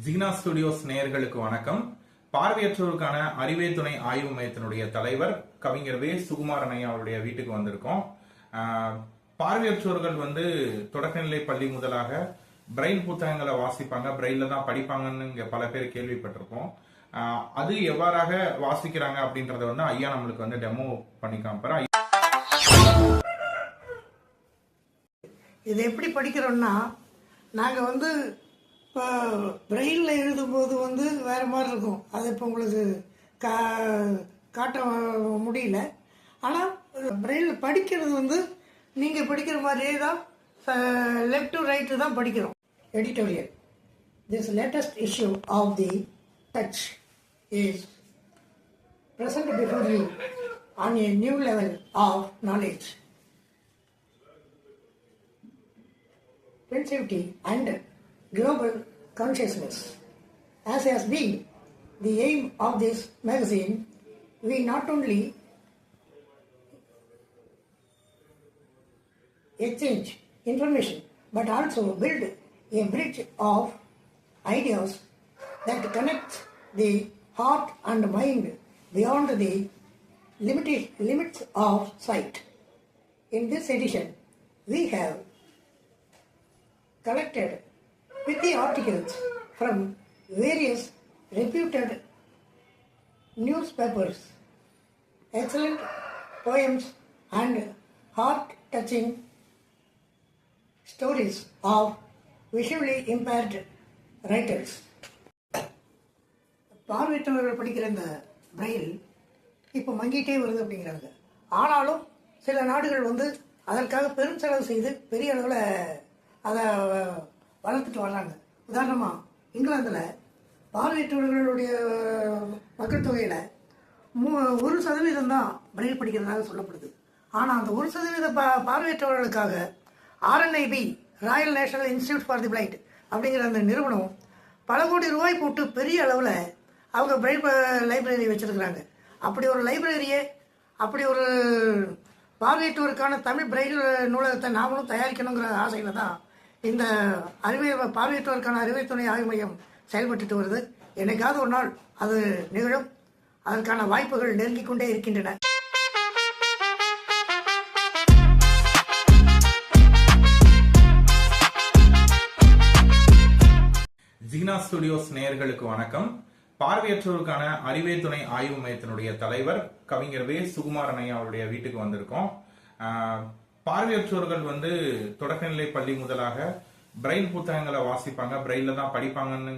Jeena studios நேயர்களுக்கு வணக்கம். பார்வையற்றோருக்கான அறிவே துணை ஆய்வு மையத்தினுடைய தலைவர் கவிஞர் வே சுகுமாரன் ஐயா அவருடைய வீட்டுக்கு வந்திருக்கோம். பார்வையற்றோர்கள் தொடக்கநிலை பள்ளி முதலாக பிரெயில் புத்தகங்களை வாசிப்பாங்க, பிரெயில தான் படிப்பாங்கன்னு இங்க பல பேர் கேள்விப்பட்டிருப்போம். அது எவ்வாறாக வாசிக்கிறாங்க அப்படின்றத ஐயா நம்மளுக்கு டெமோ பண்ணி காமிப்பாரு. இதை எப்படி படிக்கிறோம்னா, நாங்கள் இப்போ பிரெயிலில் எழுதும்போது வேறு மாதிரி இருக்கும். அது இப்போ உங்களுக்கு காட்ட முடியல. ஆனால் பிரெயிலில் படிக்கிறது நீங்கள் படிக்கிற மாதிரியே தான், லெஃப்ட் டு ரைட்டு தான் படிக்கிறோம். Editorial. This latest issue of the touch is present before you on a new level of knowledge, sensitivity and global consciousness. As has been the aim of this magazine, we not only exchange information but also build a bridge of ideas that connects the heart and mind beyond the limits of sight. In this edition, we have collected 50 articles from various reputed newspapers, excellent poems and heart-touching stories of visually impaired writers. பார்வையற்றவர்கள் படிக்கிற இந்த Braille இப்போ மங்கிட்டே வருது அப்படிங்கிறாங்க. ஆனாலும் சில நாடுகள் அதற்காக பெரும் செலவு செய்து பெரிய அளவில் அதை வளர்த்துட்டு வர்றாங்க. உதாரணமாக இங்கிலாந்தில் பார்வையற்றவர்களுடைய மக்கள் தொகையில் 1% தான் பிரெயில் படிக்கிறதாக சொல்லப்படுது. ஆனால் அந்த 1% பார்வையற்றவர்களுக்காக RNIB, Royal national institute for the blind அப்படிங்கிற அந்த நிறுவனம் பல கோடி ரூபாய் போட்டு பெரிய அளவில் அவங்க பிரெயில் லைப்ரரி வச்சுருக்கிறாங்க. அப்படி ஒரு லைப்ரரியை, அப்படி ஒரு பார்வையற்றோருக்கான தமிழ் பிரெயில் நூலகத்தை நாமளும் தயாரிக்கணுங்கிற ஆசையில் தான் இந்த பார்வையற்றோருக்கான அறிவை துணை ஆய்வு மையம் செயல்பட்டு வருது. என்னைக்காவது ஒரு நாள் அது நிகழும். அதற்கான வாய்ப்புகள் நெருங்கிக் கொண்டே இருக்கின்றன. ஜீனா ஸ்டுடியோஸ் நேயர்களுக்கு வணக்கம். பார்வையற்றோருக்கான அறிவே துணை ஆய்வு மையத்தினுடைய தலைவர் கவிஞர் வே சுகுமாரன் ஐயா அவருடைய வீட்டுக்கு வந்திருக்கோம். பார்வையற்றோர்கள் தொடக்கநிலை பள்ளி முதலாக பிரெயில் புத்தகங்களை வாசிப்பாங்க, பிரெயில தான் படிப்பாங்கன்னு